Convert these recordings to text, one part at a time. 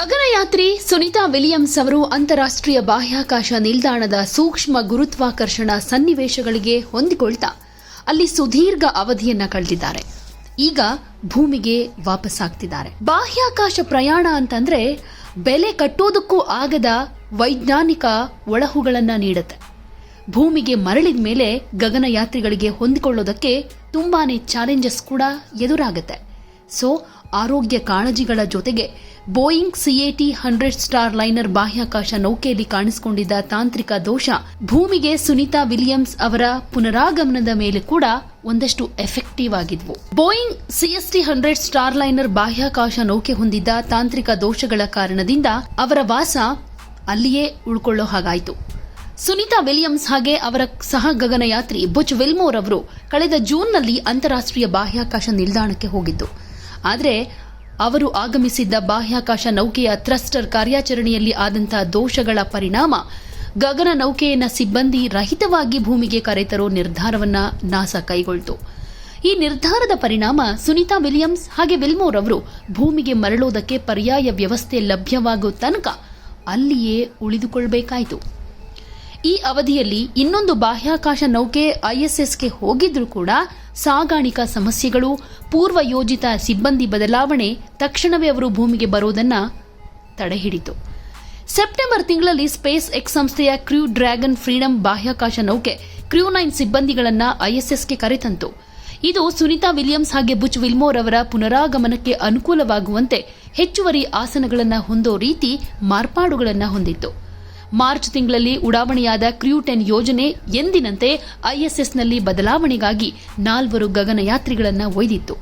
ಗಗನಯಾತ್ರಿ Sunita Williams ಅವರು ಅಂತಾರಾಷ್ಟ್ರೀಯ ಬಾಹ್ಯಾಕಾಶ ನಿಲ್ದಾಣದ ಸೂಕ್ಷ್ಮ ಗುರುತ್ವಾಕರ್ಷಣ ಸನ್ನಿವೇಶಗಳಿಗೆ ಹೊಂದಿಕೊಳ್ತಾ ಅಲ್ಲಿ ಸುದೀರ್ಘ ಅವಧಿಯನ್ನ ಕಳೆದಿದ್ದಾರೆ. ಈಗ ಭೂಮಿಗೆ ವಾಪಸ್ಸಾಗ್ತಿದ್ದಾರೆ. ಬಾಹ್ಯಾಕಾಶ ಪ್ರಯಾಣ ಅಂತಂದ್ರೆ ಬೆಲೆ ಕಟ್ಟೋದಕ್ಕೂ ಆಗದ ವೈಜ್ಞಾನಿಕ ಒಳಹುಗಳನ್ನ ನೀಡುತ್ತೆ. ಭೂಮಿಗೆ ಮರಳಿದ ಮೇಲೆ ಗಗನಯಾತ್ರಿಗಳಿಗೆ ಹೊಂದಿಕೊಳ್ಳೋದಕ್ಕೆ ತುಂಬಾನೇ ಚಾಲೆಂಜಸ್ ಕೂಡ ಎದುರಾಗುತ್ತೆ. ಸೊ ಆರೋಗ್ಯ ಕಾಳಜಿಗಳ ಜೊತೆಗೆ ಬೋಯಿಂಗ್ CAT 100 ಸ್ಟಾರ್ ಲೈನರ್ ಬಾಹ್ಯಾಕಾಶ ನೌಕೆಯಲ್ಲಿ ಕಾಣಿಸಿಕೊಂಡಿದ್ದ ತಾಂತ್ರಿಕ ದೋಷ ಭೂಮಿಗೆ ಸುನಿತಾ ವಿಲಿಯಮ್ಸ್ ಅವರ ಪುನರಾಗಮನದ ಮೇಲೆ ಕೂಡ ಒಂದಷ್ಟು ಎಫೆಕ್ಟಿವ್ ಆಗಿದ್ವು. ಬೋಯಿಂಗ್ CST 100 ಸ್ಟಾರ್ ಲೈನರ್ ಬಾಹ್ಯಾಕಾಶ ನೌಕೆ ಹೊಂದಿದ್ದ ತಾಂತ್ರಿಕ ದೋಷಗಳ ಕಾರಣದಿಂದ ಅವರ ವಾಸ ಅಲ್ಲಿಯೇ ಉಳ್ಕೊಳ್ಳೋ ಹಾಗಾಯಿತು. ಸುನಿತಾ ವಿಲಿಯಮ್ಸ್ ಹಾಗೆ ಅವರ ಸಹ ಗಗನಯಾತ್ರಿ ಬುಚ್ ವಿಲ್ಮೋರ್ ಅವರು ಕಳೆದ ಜೂನ್ನಲ್ಲಿ ಅಂತಾರಾಷ್ಟ್ರೀಯ ಬಾಹ್ಯಾಕಾಶ ನಿಲ್ದಾಣಕ್ಕೆ ಹೋಗಿದ್ದು. ಆದರೆ ಅವರು ಆಗಮಿಸಿದ್ದ ಬಾಹ್ಯಾಕಾಶ ನೌಕೆಯ ಥ್ರಸ್ಟರ್ ಕಾರ್ಯಾಚರಣೆಯಲ್ಲಿ ಆದಂತಹ ದೋಷಗಳ ಪರಿಣಾಮ ಗಗನ ನೌಕೆಯನ್ನ ಸಿಬ್ಬಂದಿ ರಹಿತವಾಗಿ ಭೂಮಿಗೆ ಕರೆತರೋ ನಿರ್ಧಾರವನ್ನ ನಾಸಾ ಕೈಗೊಳ್ತು. ಈ ನಿರ್ಧಾರದ ಪರಿಣಾಮ ಸುನಿತಾ ವಿಲಿಯಮ್ಸ್ ಹಾಗೆ ವಿಲ್ಮೋರ್ ಅವರು ಭೂಮಿಗೆ ಮರಳೋದಕ್ಕೆ ಪರ್ಯಾಯ ವ್ಯವಸ್ಥೆ ಲಭ್ಯವಾಗುವ ತನಕ ಅಲ್ಲಿಯೇ ಉಳಿದುಕೊಳ್ಳಬೇಕಾಯಿತು. ಈ ಅವಧಿಯಲ್ಲಿ ಇನ್ನೊಂದು ಬಾಹ್ಯಾಕಾಶ ನೌಕೆ ISSಗೆ ಹೋಗಿದ್ರೂ ಕೂಡ ಸಾಗಾಣಿಕಾ ಸಮಸ್ಯೆಗಳು, ಪೂರ್ವ ಯೋಜಿತ ಸಿಬ್ಬಂದಿ ಬದಲಾವಣೆ ತಕ್ಷಣವೇ ಅವರು ಭೂಮಿಗೆ ಬರೋದನ್ನ ತಡೆಹಿಡಿತು. ಸೆಪ್ಟೆಂಬರ್ ತಿಂಗಳಲ್ಲಿ ಸ್ಪೇಸ್ ಎಕ್ಸ್ ಸಂಸ್ಥೆಯ ಕ್ರ್ಯೂ ಡ್ರ್ಯಾಗನ್ ಫ್ರೀಡಂ ಬಾಹ್ಯಾಕಾಶ ನೌಕೆ ಕ್ರ್ಯೂ 9 ಸಿಬ್ಬಂದಿಗಳನ್ನ ISSಗೆ ಕರೆತಂತು. ಇದು ಸುನಿತಾ ವಿಲಿಯಮ್ಸ್ ಹಾಗೆ ಬುಚ್ ವಿಲ್ಮೋರ್ ಅವರ ಪುನರಾಗಮನಕ್ಕೆ ಅನುಕೂಲವಾಗುವಂತೆ ಹೆಚ್ಚುವರಿ ಆಸನಗಳನ್ನು ಹೊಂದೋ ರೀತಿ ಮಾರ್ಪಾಡುಗಳನ್ನು ಹೊಂದಿತ್ತು. ಮಾರ್ಚ್ ತಿಂಗಳಲ್ಲಿ ಉಡಾವಣೆಯಾದ ಕ್ರ್ಯೂ 10 ಯೋಜನೆ ಎಂದಿನಂತೆ ISSನಲ್ಲಿ ಬದಲಾವಣೆಗಾಗಿ 4 ಗಗನಯಾತ್ರಿಗಳನ್ನು ಒಯ್ದಿತ್ತು.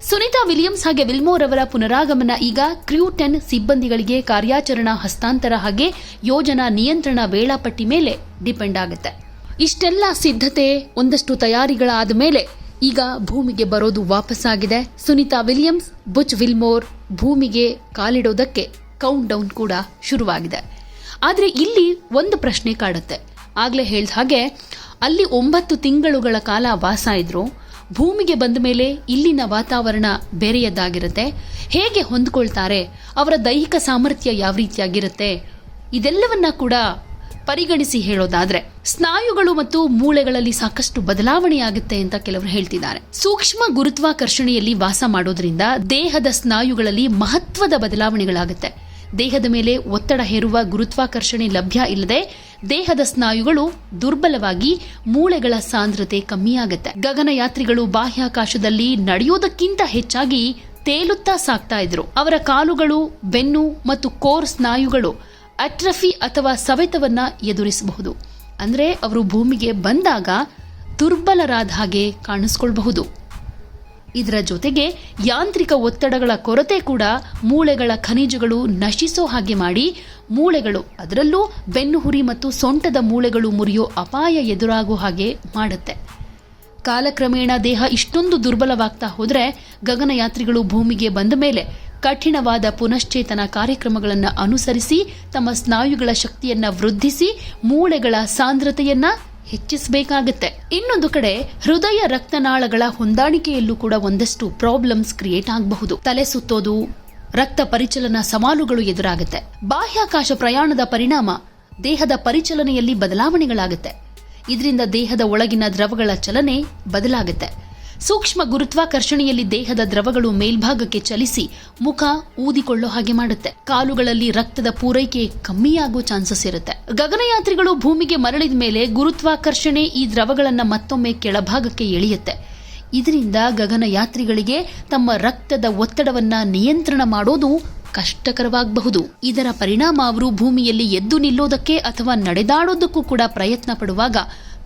ಸುನಿತಾ ವಿಲಿಯಮ್ಸ್ ಹಾಗೆ ವಿಲ್ಮೋರ್ ಅವರ ಪುನರಾಗಮನ ಈಗ ಕ್ರ್ಯೂ 10 ಸಿಬ್ಬಂದಿಗಳಿಗೆ ಕಾರ್ಯಾಚರಣಾ ಹಸ್ತಾಂತರ ಹಾಗೆ ಯೋಜನಾ ನಿಯಂತ್ರಣ ವೇಳಾಪಟ್ಟಿ ಮೇಲೆ ಡಿಪೆಂಡ್ ಆಗುತ್ತೆ. ಇಷ್ಟೆಲ್ಲ ಸಿದ್ಧತೆ, ಒಂದಷ್ಟು ತಯಾರಿಗಳಾದ ಮೇಲೆ ಈಗ ಭೂಮಿಗೆ ಬರೋದು ವಾಪಸ್ಸಾಗಿದೆ. ಸುನಿತಾ ವಿಲಿಯಮ್ಸ್, ಬುಚ್ ವಿಲ್ಮೋರ್ ಭೂಮಿಗೆ ಕಾಲಿಡೋದಕ್ಕೆ ಕೌಂಟ್ ಡೌನ್ ಕೂಡ ಶುರುವಾಗಿದೆ. ಆದರೆ ಇಲ್ಲಿ ಒಂದು ಪ್ರಶ್ನೆ ಕಾಡುತ್ತೆ. ಆಗ್ಲೇ ಹೇಳಿದ ಹಾಗೆ ಅಲ್ಲಿ 9 ತಿಂಗಳುಗಳ ಕಾಲ ವಾಸ ಇದ್ರು. ಭೂಮಿಗೆ ಬಂದ ಮೇಲೆ ಇಲ್ಲಿನ ವಾತಾವರಣ ಬೇರೆಯದ್ದಾಗಿರುತ್ತೆ. ಹೇಗೆ ಹೊಂದ್ಕೊಳ್ತಾರೆ, ಅವರ ದೈಹಿಕ ಸಾಮರ್ಥ್ಯ ಯಾವ ರೀತಿಯಾಗಿರುತ್ತೆ, ಇದೆಲ್ಲವನ್ನ ಕೂಡ ಪರಿಗಣಿಸಿ ಹೇಳೋದಾದ್ರೆ ಸ್ನಾಯುಗಳು ಮತ್ತು ಮೂಳೆಗಳಲ್ಲಿ ಸಾಕಷ್ಟು ಬದಲಾವಣೆಯಾಗುತ್ತೆ ಅಂತ ಕೆಲವರು ಹೇಳ್ತಿದ್ದಾರೆ. ಸೂಕ್ಷ್ಮ ಗುರುತ್ವಾಕರ್ಷಣೆಯಲ್ಲಿ ವಾಸ ಮಾಡೋದ್ರಿಂದ ದೇಹದ ಸ್ನಾಯುಗಳಲ್ಲಿ ಮಹತ್ವದ ಬದಲಾವಣೆಗಳಾಗುತ್ತೆ. ದೇಹದ ಮೇಲೆ ಒತ್ತಡ ಹೇರುವ ಗುರುತ್ವಾಕರ್ಷಣೆ ಲಭ್ಯ ಇಲ್ಲದೆ ದೇಹದ ಸ್ನಾಯುಗಳು ದುರ್ಬಲವಾಗಿ ಮೂಳೆಗಳ ಸಾಂದ್ರತೆ ಕಮ್ಮಿಯಾಗುತ್ತೆ. ಗಗನಯಾತ್ರಿಗಳು ಬಾಹ್ಯಾಕಾಶದಲ್ಲಿ ನಡೆಯೋದಕ್ಕಿಂತ ಹೆಚ್ಚಾಗಿ ತೇಲುತ್ತಾ ಸಾಗ್ತಾ ಇದ್ರು. ಅವರ ಕಾಲುಗಳು, ಬೆನ್ನು ಮತ್ತು ಕೋರ್ ಸ್ನಾಯುಗಳು ಅಟ್ರಫಿ ಅಥವಾ ಸವೆತವನ್ನ ಎದುರಿಸಬಹುದು. ಅಂದ್ರೆ ಅವರು ಭೂಮಿಗೆ ಬಂದಾಗ ದುರ್ಬಲರಾದ ಹಾಗೆ ಕಾಣಿಸ್ಕೊಳ್ಬಹುದು. ಇದರ ಜೊತೆಗೆ ಯಾಂತ್ರಿಕ ಒತ್ತಡಗಳ ಕೊರತೆ ಕೂಡ ಮೂಳೆಗಳ ಖನಿಜಗಳು ನಶಿಸೋ ಹಾಗೆ ಮಾಡಿ ಮೂಳೆಗಳು, ಅದರಲ್ಲೂ ಬೆನ್ನುಹುರಿ ಮತ್ತು ಸೊಂಟದ ಮೂಳೆಗಳು ಮುರಿಯೋ ಅಪಾಯ ಎದುರಾಗೋ ಹಾಗೆ ಮಾಡುತ್ತೆ. ಕಾಲಕ್ರಮೇಣ ದೇಹ ಇಷ್ಟೊಂದು ದುರ್ಬಲವಾಗ್ತಾ ಹೋದ್ರೆ ಗಗನಯಾತ್ರಿಗಳು ಭೂಮಿಗೆ ಬಂದ ಮೇಲೆ ಕಠಿಣವಾದ ಪುನಶ್ಚೇತನ ಕಾರ್ಯಕ್ರಮಗಳನ್ನು ಅನುಸರಿಸಿ ತಮ್ಮ ಸ್ನಾಯುಗಳ ಶಕ್ತಿಯನ್ನ ವೃದ್ಧಿಸಿ ಮೂಳೆಗಳ ಸಾಂದ್ರತೆಯನ್ನ ಹೆಚ್ಚಿಸಬೇಕಾಗುತ್ತೆ. ಇನ್ನೊಂದು ಕಡೆ ಹೃದಯ ರಕ್ತನಾಳಗಳ ಹೊಂದಾಣಿಕೆಯಲ್ಲೂ ಕೂಡ ಒಂದಷ್ಟು ಪ್ರಾಬ್ಲಮ್ಸ್ ಕ್ರಿಯೇಟ್ ಆಗಬಹುದು. ತಲೆ ಸುತ್ತೋದು, ರಕ್ತ ಪರಿಚಲನಾ ಸವಾಲುಗಳು ಎದುರಾಗುತ್ತೆ. ಬಾಹ್ಯಾಕಾಶ ಪ್ರಯಾಣದ ಪರಿಣಾಮ ದೇಹದ ಪರಿಚಲನೆಯಲ್ಲಿ ಬದಲಾವಣೆಗಳಾಗುತ್ತೆ. ಇದರಿಂದ ದೇಹದ ಒಳಗಿನ ದ್ರವಗಳ ಚಲನೆ ಬದಲಾಗುತ್ತೆ. ಸೂಕ್ಷ್ಮ ಗುರುತ್ವಾಕರ್ಷಣೆಯಲ್ಲಿ ದೇಹದ ದ್ರವಗಳು ಮೇಲ್ಭಾಗಕ್ಕೆ ಚಲಿಸಿ ಮುಖ ಊದಿಕೊಳ್ಳೋ ಹಾಗೆ ಮಾಡುತ್ತೆ. ಕಾಲುಗಳಲ್ಲಿ ರಕ್ತದ ಪೂರೈಕೆ ಕಮ್ಮಿಯಾಗೋ ಚಾನ್ಸಸ್ ಇರುತ್ತೆ. ಗಗನಯಾತ್ರಿಗಳು ಭೂಮಿಗೆ ಮರಳಿದ ಮೇಲೆ ಗುರುತ್ವಾಕರ್ಷಣೆ ಈ ದ್ರವಗಳನ್ನ ಮತ್ತೊಮ್ಮೆ ಕೆಳಭಾಗಕ್ಕೆ ಎಳೆಯುತ್ತೆ. ಇದರಿಂದ ಗಗನಯಾತ್ರಿಗಳಿಗೆ ತಮ್ಮ ರಕ್ತದ ಒತ್ತಡವನ್ನ ನಿಯಂತ್ರಣ ಮಾಡೋದು ಕಷ್ಟಕರವಾಗಬಹುದು. ಇದರ ಪರಿಣಾಮ ಅವರು ಭೂಮಿಯಲ್ಲಿ ಎದ್ದು ನಿಲ್ಲೋದಕ್ಕೆ ಅಥವಾ ನಡೆದಾಡೋದಕ್ಕೂ ಕೂಡ ಪ್ರಯತ್ನ ಪಡುವಾಗ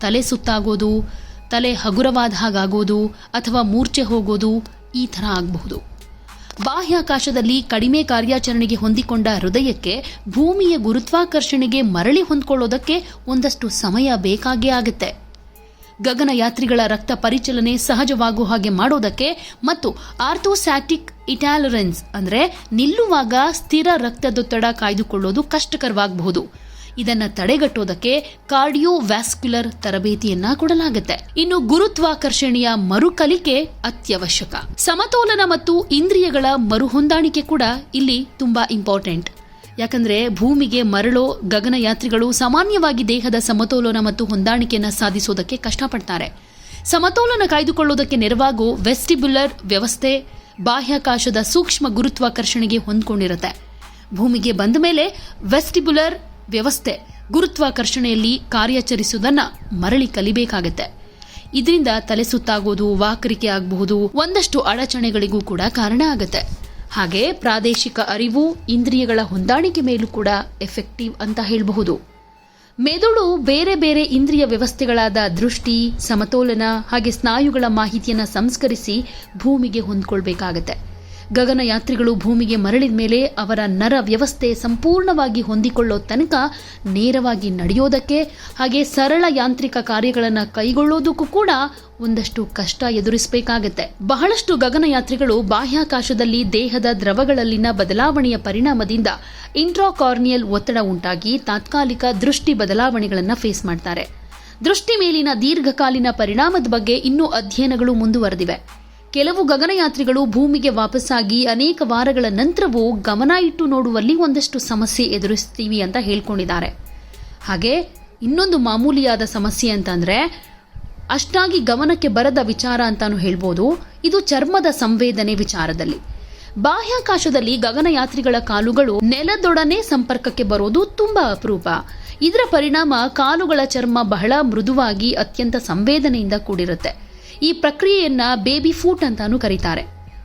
ತಲೆ ಸುತ್ತಾಗೋದು, ತಲೆ ಹಗುರವಾದ ಹಾಗಾಗೋದು ಅಥವಾ ಮೂರ್ಛೆ ಹೋಗೋದು ಈ ಥರ ಆಗಬಹುದು. ಬಾಹ್ಯಾಕಾಶದಲ್ಲಿ ಕಡಿಮೆ ಕಾರ್ಯಾಚರಣೆಗೆ ಹೊಂದಿಕೊಂಡ ಹೃದಯಕ್ಕೆ ಭೂಮಿಯ ಗುರುತ್ವಾಕರ್ಷಣೆಗೆ ಮರಳಿ ಹೊಂದ್ಕೊಳ್ಳೋದಕ್ಕೆ ಒಂದಷ್ಟು ಸಮಯ ಬೇಕಾಗೇ ಆಗುತ್ತೆ. ಗಗನಯಾತ್ರಿಗಳ ರಕ್ತ ಪರಿಚಲನೆ ಸಹಜವಾಗುವ ಹಾಗೆ ಮಾಡೋದಕ್ಕೆ ಮತ್ತು ಆರ್ಥೋಸ್ಟ್ಯಾಟಿಕ್ ಇಟಾಲರೆನ್ಸ್ ಅಂದ್ರೆ ನಿಲ್ಲುವಾಗ ಸ್ಥಿರ ರಕ್ತದೊತ್ತಡ ಕಾಯ್ದುಕೊಳ್ಳೋದು ಕಷ್ಟಕರವಾಗಬಹುದು. ಇದನ್ನ ತಡೆಗಟ್ಟೋದಕ್ಕೆ ಕಾರ್ಡಿಯೋವ್ಯಾಸ್ಕ್ಯುಲರ್ ತರಬೇತಿಯನ್ನ ಕೊಡಲಾಗುತ್ತೆ. ಇನ್ನು ಗುರುತ್ವಾಕರ್ಷಣೆಯ ಮರುಕಲಿಕೆ ಅತ್ಯವಶ್ಯಕ. ಸಮತೋಲನ ಮತ್ತು ಇಂದ್ರಿಯಗಳ ಮರುಹೊಂದಾಣಿಕೆ ಕೂಡ ಇಲ್ಲಿ ತುಂಬಾ ಇಂಪಾರ್ಟೆಂಟ್. ಯಾಕಂದ್ರೆ ಭೂಮಿಗೆ ಮರಳೋ ಗಗನಯಾತ್ರಿಗಳು ಸಾಮಾನ್ಯವಾಗಿ ದೇಹದ ಸಮತೋಲನ ಮತ್ತು ಹೊಂದಾಣಿಕೆಯನ್ನು ಸಾಧಿಸೋದಕ್ಕೆ ಕಷ್ಟಪಡ್ತಾರೆ. ಸಮತೋಲನ ಕಾಯ್ದುಕೊಳ್ಳೋದಕ್ಕೆ ನೆರವಾಗೋ ವೆಸ್ಟಿಬ್ಯುಲರ್ ವ್ಯವಸ್ಥೆ ಬಾಹ್ಯಾಕಾಶದ ಸೂಕ್ಷ್ಮ ಗುರುತ್ವಾಕರ್ಷಣೆಗೆ ಹೊಂದ್ಕೊಂಡಿರುತ್ತೆ. ಭೂಮಿಗೆ ಬಂದ ಮೇಲೆ ವೆಸ್ಟಿಬ್ಯುಲರ್ ವ್ಯವಸ್ಥೆ ಗುರುತ್ವಾಕರ್ಷಣೆಯಲ್ಲಿ ಕಾರ್ಯಾಚರಿಸುವುದನ್ನ ಮರಳಿ ಕಲಿಬೇಕಾಗತ್ತೆ. ಇದರಿಂದ ತಲೆ ಸುತ್ತಾಗೋದು, ವಾಕರಿಕೆ ಆಗಬಹುದು, ಒಂದಷ್ಟು ಅಡಚಣೆಗಳಿಗೂ ಕೂಡ ಕಾರಣ ಆಗುತ್ತೆ. ಹಾಗೆ ಪ್ರಾದೇಶಿಕ ಅರಿವು, ಇಂದ್ರಿಯಗಳ ಹೊಂದಾಣಿಕೆ ಮೇಲೂ ಕೂಡ ಎಫೆಕ್ಟಿವ್ ಅಂತ ಹೇಳಬಹುದು. ಮೆದುಳು ಬೇರೆ ಬೇರೆ ಇಂದ್ರಿಯ ವ್ಯವಸ್ಥೆಗಳಾದ ದೃಷ್ಟಿ, ಸಮತೋಲನ ಹಾಗೆ ಸ್ನಾಯುಗಳ ಮಾಹಿತಿಯನ್ನು ಸಂಸ್ಕರಿಸಿ ಭೂಮಿಗೆ ಹೊಂದ್ಕೊಳ್ಬೇಕಾಗತ್ತೆ. ಗಗನಯಾತ್ರಿಗಳು ಭೂಮಿಗೆ ಮರಳಿದ ಮೇಲೆ ಅವರ ನರ ವ್ಯವಸ್ಥೆ ಸಂಪೂರ್ಣವಾಗಿ ಹೊಂದಿಕೊಳ್ಳೋ ತನಕ ನೇರವಾಗಿ ನಡೆಯೋದಕ್ಕೆ ಹಾಗೆ ಸರಳ ಯಾಂತ್ರಿಕ ಕಾರ್ಯಗಳನ್ನು ಕೈಗೊಳ್ಳೋದಕ್ಕೂ ಕೂಡ ಒಂದಷ್ಟು ಕಷ್ಟ ಎದುರಿಸಬೇಕಾಗತ್ತೆ. ಬಹಳಷ್ಟು ಗಗನಯಾತ್ರಿಗಳು ಬಾಹ್ಯಾಕಾಶದಲ್ಲಿ ದೇಹದ ದ್ರವಗಳಲ್ಲಿನ ಬದಲಾವಣೆಯ ಪರಿಣಾಮದಿಂದ ಇಂಟ್ರಾಕಾರ್ನಿಯಲ್ ಒತ್ತಡ ಉಂಟಾಗಿ ತಾತ್ಕಾಲಿಕ ದೃಷ್ಟಿ ಬದಲಾವಣೆಗಳನ್ನು ಫೇಸ್ ಮಾಡ್ತಾರೆ. ದೃಷ್ಟಿ ಮೇಲಿನ ದೀರ್ಘಕಾಲೀನ ಪರಿಣಾಮದ ಬಗ್ಗೆ ಇನ್ನೂ ಅಧ್ಯಯನಗಳು ಮುಂದುವರೆದಿವೆ. ಕೆಲವು ಗಗನಯಾತ್ರಿಗಳು ಭೂಮಿಗೆ ವಾಪಸ್ಸಾಗಿ ಅನೇಕ ವಾರಗಳ ನಂತರವೂ ಗಮನ ಇಟ್ಟು ನೋಡುವಲ್ಲಿ ಒಂದಷ್ಟು ಸಮಸ್ಯೆ ಎದುರಿಸ್ತೀವಿ ಅಂತ ಹೇಳ್ಕೊಂಡಿದ್ದಾರೆ. ಹಾಗೆ ಇನ್ನೊಂದು ಮಾಮೂಲಿಯಾದ ಸಮಸ್ಯೆ ಅಂತಂದ್ರೆ ಅಷ್ಟಾಗಿ ಗಮನಕ್ಕೆ ಬರದ ವಿಚಾರ ಅಂತಾನು ಹೇಳ್ಬೋದು. ಇದು ಚರ್ಮದ ಸಂವೇದನೆ ವಿಚಾರದಲ್ಲಿ. ಬಾಹ್ಯಾಕಾಶದಲ್ಲಿ ಗಗನಯಾತ್ರಿಗಳ ಕಾಲುಗಳು ನೆಲದೊಡನೆ ಸಂಪರ್ಕಕ್ಕೆ ಬರೋದು ತುಂಬಾ ಅಪರೂಪ. ಇದರ ಪರಿಣಾಮ ಕಾಲುಗಳ ಚರ್ಮ ಬಹಳ ಮೃದುವಾಗಿ ಅತ್ಯಂತ ಸಂವೇದನೆಯಿಂದ ಕೂಡಿರುತ್ತೆ. ಈ ಪ್ರಕ್ರಿಯೆಯನ್ನ ಬೇಬಿ ಫೂಟ್ ಅಂತಾನು ಕರೀತಾರೆ.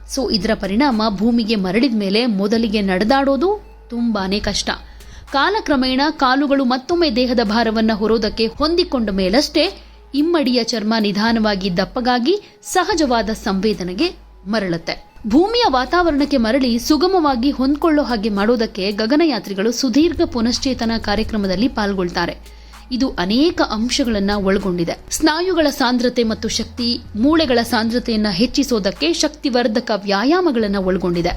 ಸೊ ಇದರ ಪರಿಣಾಮ ಭೂಮಿಗೆ ಮರಳಿದ ಮೇಲೆ ಮೊದಲಿಗೆ ನಡೆದಾಡೋದು ತುಂಬಾನೇ ಕಷ್ಟ. ಕಾಲಕ್ರಮೇಣ ಕಾಲುಗಳು ಮತ್ತೊಮ್ಮೆ ದೇಹದ ಭಾರವನ್ನ ಹೊರೋದಕ್ಕೆ ಹೊಂದಿಕೊಂಡ ಮೇಲಷ್ಟೇ ಇಮ್ಮಡಿಯ ಚರ್ಮ ನಿಧಾನವಾಗಿ ದಪ್ಪಗಾಗಿ ಸಹಜವಾದ ಸಂವೇದನೆಗೆ ಮರಳುತ್ತೆ. ಭೂಮಿಯ ವಾತಾವರಣಕ್ಕೆ ಮರಳಿ ಸುಗಮವಾಗಿ ಹೊಂದ್ಕೊಳ್ಳೋ ಹಾಗೆ ಮಾಡೋದಕ್ಕೆ ಗಗನಯಾತ್ರಿಗಳು ಸುದೀರ್ಘ ಪುನಶ್ಚೇತನ ಕಾರ್ಯಕ್ರಮದಲ್ಲಿ ಪಾಲ್ಗೊಳ್ತಾರೆ. ಇದು ಅನೇಕ ಅಂಶಗಳನ್ನು ಒಳಗೊಂಡಿದೆ. ಸ್ನಾಯುಗಳ ಸಾಂದ್ರತೆ ಮತ್ತು ಶಕ್ತಿ, ಮೂಳೆಗಳ ಸಾಂದ್ರತೆಯನ್ನು ಹೆಚ್ಚಿಸೋದಕ್ಕೆ ಶಕ್ತಿವರ್ಧಕ ವ್ಯಾಯಾಮಗಳನ್ನು ಒಳಗೊಂಡಿದೆ.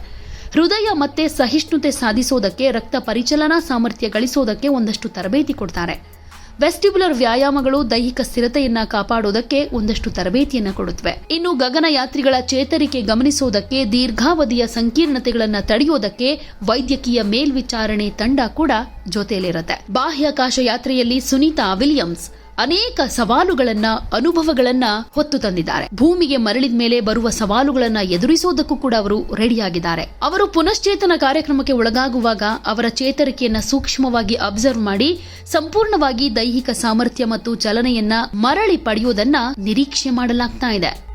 ಹೃದಯ ಮತ್ತೆ ಸಹಿಷ್ಣುತೆ ಸಾಧಿಸೋದಕ್ಕೆ, ರಕ್ತ ಪರಿಚಲನಾ ಸಾಮರ್ಥ್ಯ ಗಳಿಸೋದಕ್ಕೆ ಒಂದಷ್ಟು ತರಬೇತಿ ಕೊಡ್ತಾರೆ. ವೆಸ್ಟಿಬ್ಯುಲರ್ ವ್ಯಾಯಾಮಗಳು ದೈಹಿಕ ಸ್ಥಿರತೆಯನ್ನ ಕಾಪಾಡೋದಕ್ಕೆ ಒಂದಷ್ಟು ತರಬೇತಿಯನ್ನ ಕೊಡುತ್ತವೆ. ಇನ್ನು ಗಗನಯಾತ್ರಿಗಳ ಚೇತರಿಕೆ ಗಮನಿಸೋದಕ್ಕೆ, ದೀರ್ಘಾವಧಿಯ ಸಂಕೀರ್ಣತೆಗಳನ್ನು ತಡೆಯೋದಕ್ಕೆ ವೈದ್ಯಕೀಯ ಮೇಲ್ವಿಚಾರಣೆ ತಂಡ ಕೂಡ ಜೊತೆಯಲ್ಲಿರುತ್ತೆ. ಬಾಹ್ಯಾಕಾಶ ಯಾತ್ರೆಯಲ್ಲಿ ಸುನೀತಾ ವಿಲಿಯಮ್ಸ್ ಅನೇಕ ಸವಾಲುಗಳನ್ನ, ಅನುಭವಗಳನ್ನ ಹೊತ್ತು ತಂದಿದ್ದಾರೆ. ಭೂಮಿಗೆ ಮರಳಿದ ಮೇಲೆ ಬರುವ ಸವಾಲುಗಳನ್ನ ಎದುರಿಸೋದಕ್ಕೂ ಕೂಡ ಅವರು ರೆಡಿಯಾಗಿದ್ದಾರೆ. ಅವರು ಪುನಶ್ಚೇತನ ಕಾರ್ಯಕ್ರಮಕ್ಕೆ ಒಳಗಾಗುವಾಗ ಅವರ ಚೇತರಿಕೆಯನ್ನ ಸೂಕ್ಷ್ಮವಾಗಿ ಅಬ್ಸರ್ವ್ ಮಾಡಿ ಸಂಪೂರ್ಣವಾಗಿ ದೈಹಿಕ ಸಾಮರ್ಥ್ಯ ಮತ್ತು ಚಲನೆಯನ್ನ ಮರಳಿ ಪಡೆಯುವುದನ್ನ ನಿರೀಕ್ಷೆ ಮಾಡಲಾಗ್ತಾ ಇದೆ.